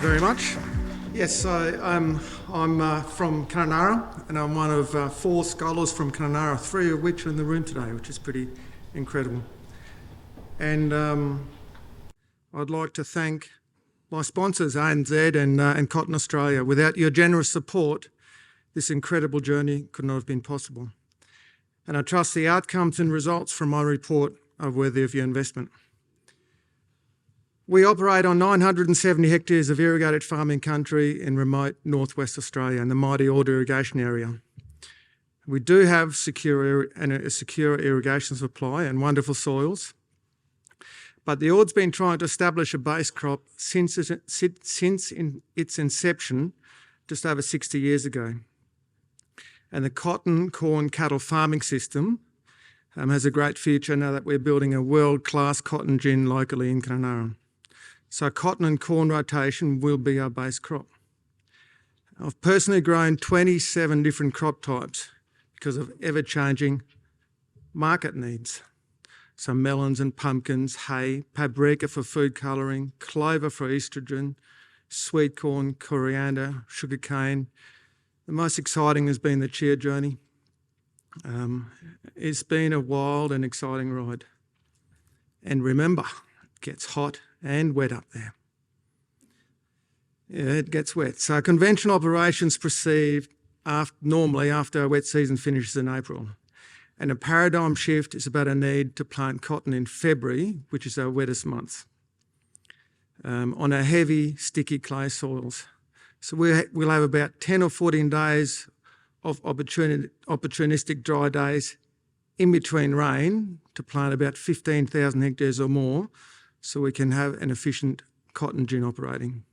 very much. Yes, so I'm from Kununurra, and I'm one of 4 scholars from Kununurra, 3 of which are in the room today, which is pretty incredible. And I'd like to thank my sponsors, ANZ and Cotton Australia. Without your generous support, this incredible journey could not have been possible. And I trust the outcomes and results from my report are worthy of your investment. We operate on 970 hectares of irrigated farming country in remote northwest Australia in the mighty Ord irrigation area. We do have a secure irrigation supply and wonderful soils, but the Ord's been trying to establish a base crop since its inception just over 60 years ago. And the cotton, corn, cattle farming system has a great future now that we're building a world-class cotton gin locally in Kununurra. So cotton and corn rotation will be our base crop. I've personally grown 27 different crop types because of ever-changing market needs. So melons and pumpkins, hay, paprika for food colouring, clover for oestrogen, sweet corn, coriander, sugarcane. The most exciting has been the chia journey. It's been a wild and exciting ride. And remember, it gets hot and wet up there. Yeah, it gets wet. So conventional operations proceed normally after a wet season finishes in April. And a paradigm shift is about a need to plant cotton in February, which is our wettest month, on our heavy, sticky clay soils. So we'll have about 10 or 14 days of opportunistic dry days in between rain to plant about 15,000 hectares or more, so we can have an efficient cotton gin operating.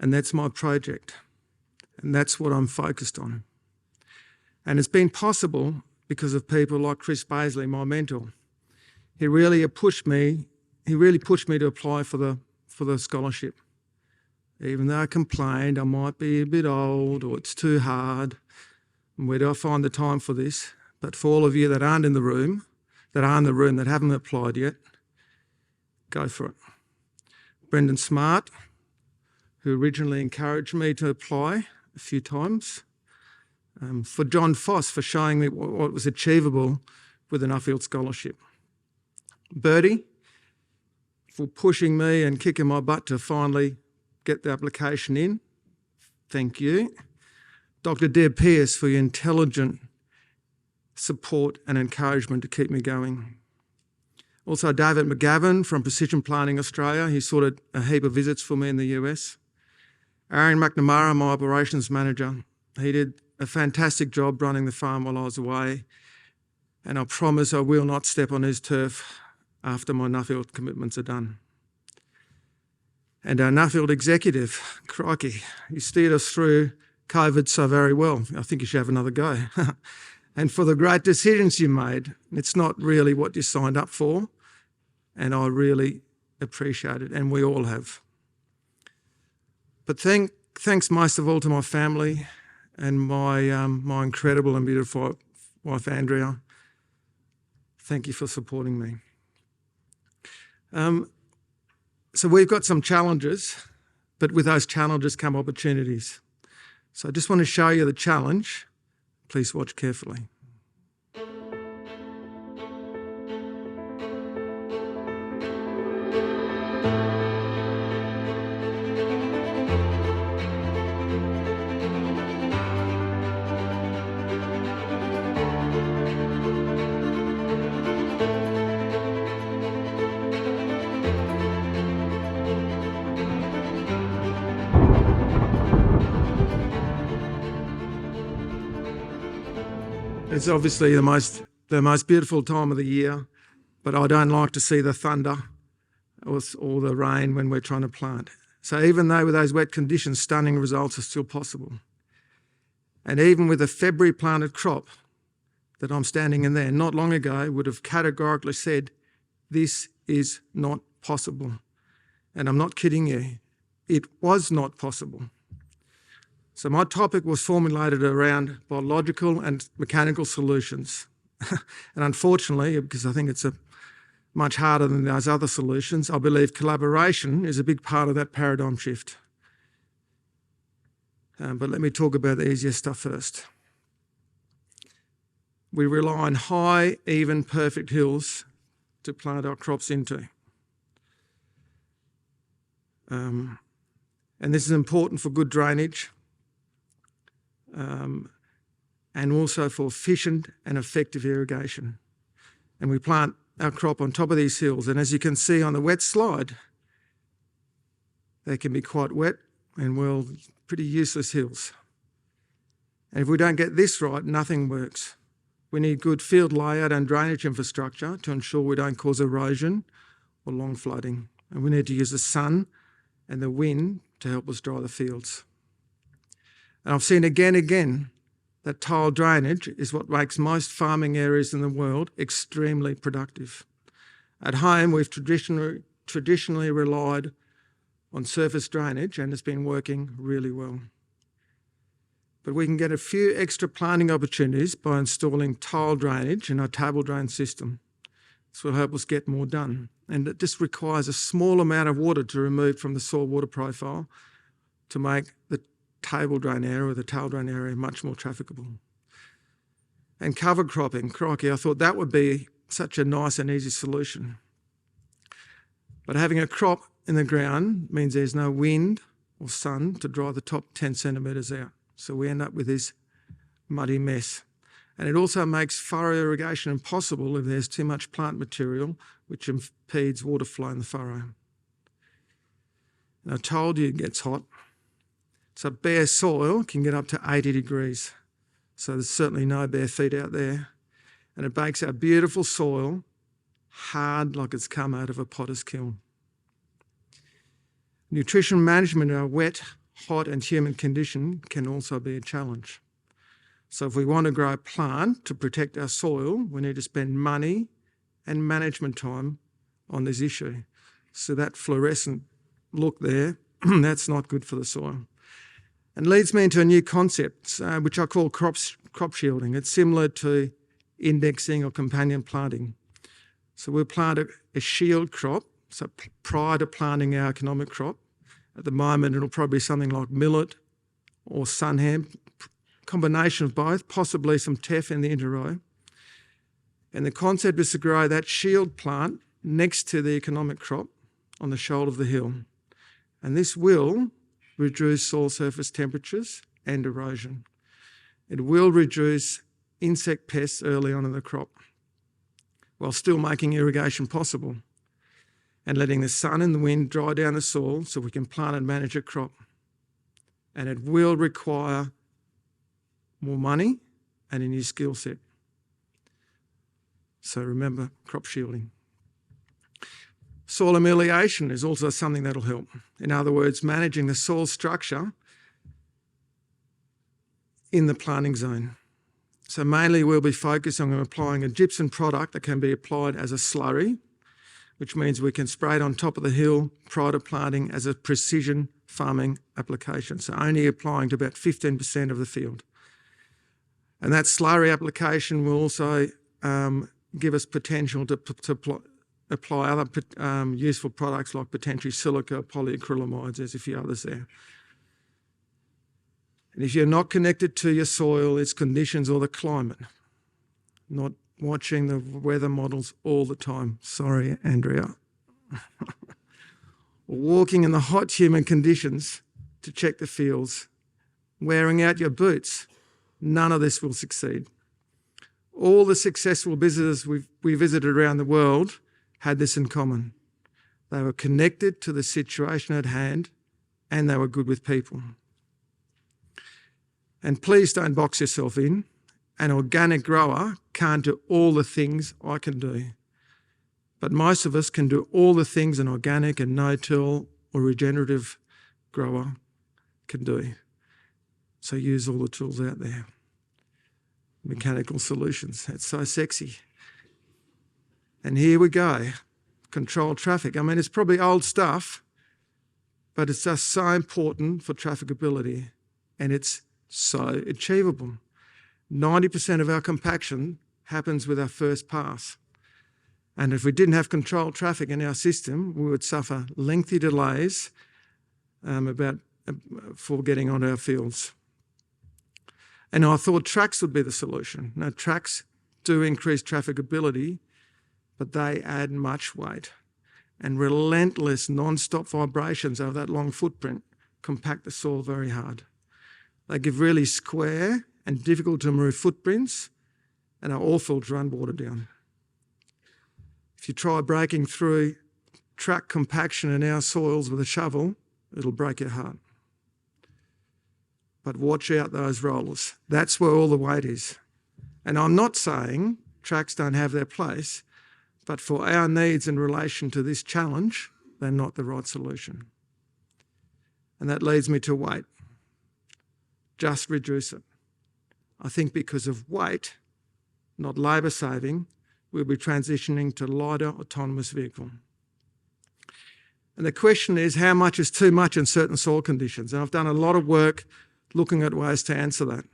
And that's my project. And that's what I'm focused on. And it's been possible because of people like Chris Paisley, my mentor. He really pushed me to apply for the scholarship. Even though I complained I might be a bit old or it's too hard, and where do I find the time for this? But for all of you that aren't in the room, that haven't applied yet, go for it. Brendan Smart, who originally encouraged me to apply a few times. For John Foss for showing me what was achievable with the Nuffield Scholarship. Bertie for pushing me and kicking my butt to finally get the application in. Thank you. Dr. Deb Pearce for your intelligent support and encouragement to keep me going. Also David McGavin from Precision Planting Australia. He sorted a heap of visits for me in the US. Aaron McNamara, my operations manager. He did a fantastic job running the farm while I was away, and I promise I will not step on his turf after my Nuffield commitments are done. And our Nuffield executive, crikey, he steered us through COVID so very well. I think you should have another go. And for the great decisions you made. It's not really what you signed up for, and I really appreciate it, and we all have. But thanks most of all to my family and my incredible and beautiful wife, Andrea. Thank you for supporting me. So we've got some challenges, but with those challenges come opportunities. So I just want to show you the challenge. Please watch carefully. It's obviously the most beautiful time of the year, but I don't like to see the thunder or the rain when we're trying to plant. So even though with those wet conditions, stunning results are still possible. And even with a February planted crop that I'm standing in there not long ago would have categorically said, this is not possible. And I'm not kidding you, it was not possible. So my topic was formulated around biological and mechanical solutions. And unfortunately, because I think it's a much harder than those other solutions. I believe collaboration is a big part of that paradigm shift. But let me talk about the easier stuff first. We rely on high, even, perfect hills to plant our crops into. And this is important for good drainage and also for efficient and effective irrigation. And we plant our crop on top of these hills. And as you can see on the wet slide, they can be quite wet and, well, pretty useless hills. And if we don't get this right, nothing works. We need good field layout and drainage infrastructure to ensure we don't cause erosion or long flooding. And we need to use the sun and the wind to help us dry the fields. And I've seen again that tile drainage is what makes most farming areas in the world extremely productive. At home, we've traditionally relied on surface drainage, and it's been working really well. But we can get a few extra planting opportunities by installing tile drainage in our table drain system. This will help us get more done. And it just requires a small amount of water to remove from the soil water profile to make the table drain area or the tile drain area much more trafficable. And cover cropping, crikey, I thought that would be such a nice and easy solution. But having a crop in the ground means there's no wind or sun to dry the top 10 centimetres out. So we end up with this muddy mess. And it also makes furrow irrigation impossible if there's too much plant material, which impedes water flow in the furrow. And I told you it gets hot. So bare soil can get up to 80 degrees. So there's certainly no bare feet out there. And it makes our beautiful soil hard like it's come out of a potter's kiln. Nutrition management in a wet, hot and humid condition can also be a challenge. So if we want to grow a plant to protect our soil, we need to spend money and management time on this issue. So that fluorescent look there, that's not good for the soil. And leads me into a new concept, which I call crop shielding. It's similar to indexing or companion planting. So we'll plant a shield crop, so prior to planting our economic crop. At the moment, it'll probably be something like millet or sun hemp, combination of both, possibly some teff in the interrow. And the concept is to grow that shield plant next to the economic crop on the shoulder of the hill. And this will reduce soil surface temperatures and erosion. It will reduce insect pests early on in the crop, while still making irrigation possible and letting the sun and the wind dry down the soil so we can plant and manage a crop. And it will require more money and a new skill set. So remember, crop shielding. Soil amelioration is also something that'll help. In other words, managing the soil structure in the planting zone. So mainly we'll be focusing on applying a gypsum product that can be applied as a slurry, which means we can spray it on top of the hill prior to planting as a precision farming application. So only applying to about 15% of the field. And that slurry application will also give us potential to apply other useful products like potentially silica, polyacrylamides, there's a few others there. And if you're not connected to your soil, its conditions or the climate, not watching the weather models all the time, sorry, Andrea, or walking in the hot, humid conditions to check the fields, wearing out your boots, none of this will succeed. All the successful businesses we visited around the world had this in common. They were connected to the situation at hand and they were good with people. And please don't box yourself in. An organic grower can't do all the things I can do. But most of us can do all the things an organic and no-till or regenerative grower can do. So use all the tools out there. Mechanical solutions, it's so sexy. And here we go, controlled traffic. I mean, it's probably old stuff, but it's just so important for trafficability and it's so achievable. 90% of our compaction happens with our first pass. And if we didn't have controlled traffic in our system, we would suffer lengthy delays for getting on our fields. And I thought trucks would be the solution. Now, trucks do increase trafficability, but they add much weight. And relentless non-stop vibrations over that long footprint compact the soil very hard. They give really square and difficult to move footprints and are awful to run water down. If you try breaking through truck compaction in our soils with a shovel, it'll break your heart. But watch out those rollers. That's where all the weight is. And I'm not saying trucks don't have their place, but for our needs in relation to this challenge, they're not the right solution. And that leads me to weight. Just reduce it. I think because of weight, not labour saving, we'll be transitioning to lighter autonomous vehicle. And the question is, how much is too much in certain soil conditions? And I've done a lot of work looking at ways to answer that.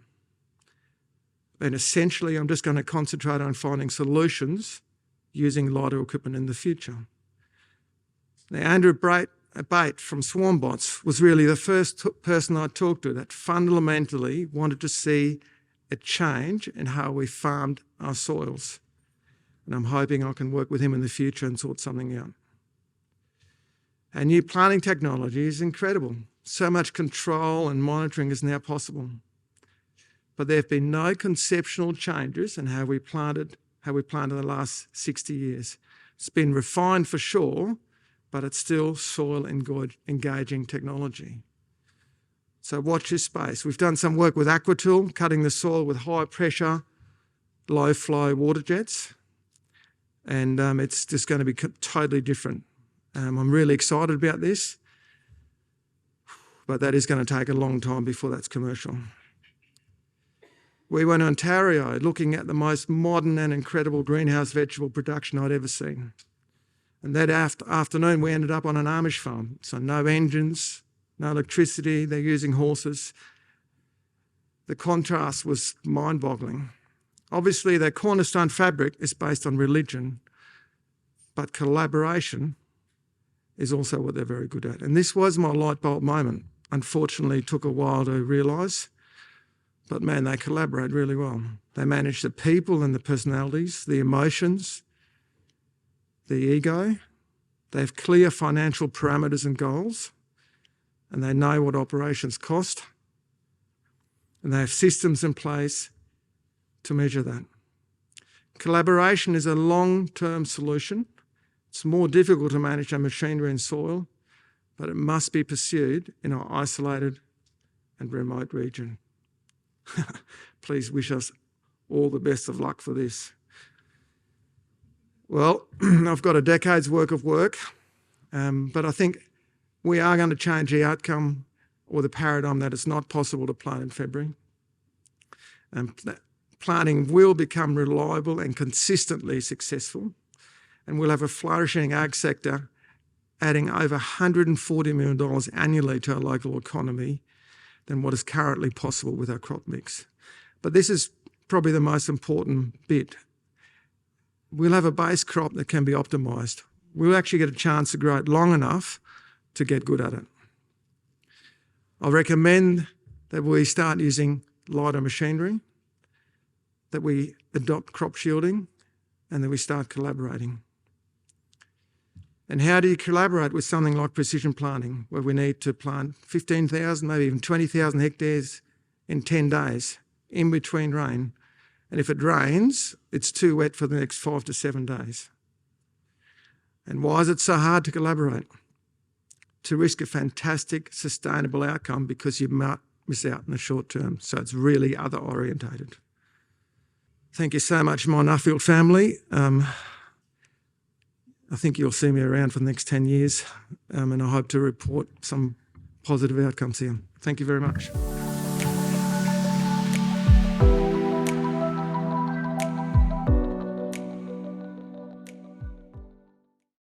And essentially, I'm just going to concentrate on finding solutions using lighter equipment in the future. Now, Andrew Bate from Swarmbots was really the first person I talked to that fundamentally wanted to see a change in how we farmed our soils. And I'm hoping I can work with him in the future and sort something out. And new planting technology is incredible. So much control and monitoring is now possible. But there have been no conceptual changes in how we planted the last 60 years. It's been refined for sure, but it's still soil engaging technology. So watch this space. We've done some work with Aquatool, cutting the soil with high pressure, low flow water jets. And it's just going to be totally different. I'm really excited about this, but that is going to take a long time before that's commercial. We went to Ontario looking at the most modern and incredible greenhouse vegetable production I'd ever seen. And that afternoon we ended up on an Amish farm. So no engines, no electricity, they're using horses. The contrast was mind-boggling. Obviously their cornerstone fabric is based on religion, but collaboration is also what they're very good at. And this was my light bulb moment. Unfortunately, it took a while to realise, but man, they collaborate really well. They manage the people and the personalities, the emotions, the ego. They have clear financial parameters and goals, and they know what operations cost, and they have systems in place to measure that. Collaboration is a long-term solution. It's more difficult to manage our machinery and soil, but it must be pursued in our isolated and remote region. Please wish us all the best of luck for this. Well, I've got a decade's worth of work, but I think we are going to change the outcome or the paradigm that it's not possible to plant in February. Planting will become reliable and consistently successful, and we'll have a flourishing ag sector adding over $140 million annually to our local economy than what is currently possible with our crop mix. But this is probably the most important bit. We'll have a base crop that can be optimised. We'll actually get a chance to grow it long enough to get good at it. I recommend that we start using lighter machinery, that we adopt crop shielding, and that we start collaborating. And how do you collaborate with something like precision planting, where we need to plant 15,000, maybe even 20,000 hectares in 10 days in between rain? And if it rains, it's too wet for the next 5 to 7 days. And why is it so hard to collaborate? To risk a fantastic, sustainable outcome because you might miss out in the short term. So it's really other orientated. Thank you so much, my Nuffield family. I think you'll see me around for the next 10 years, and I hope to report some positive outcomes here. Thank you very much.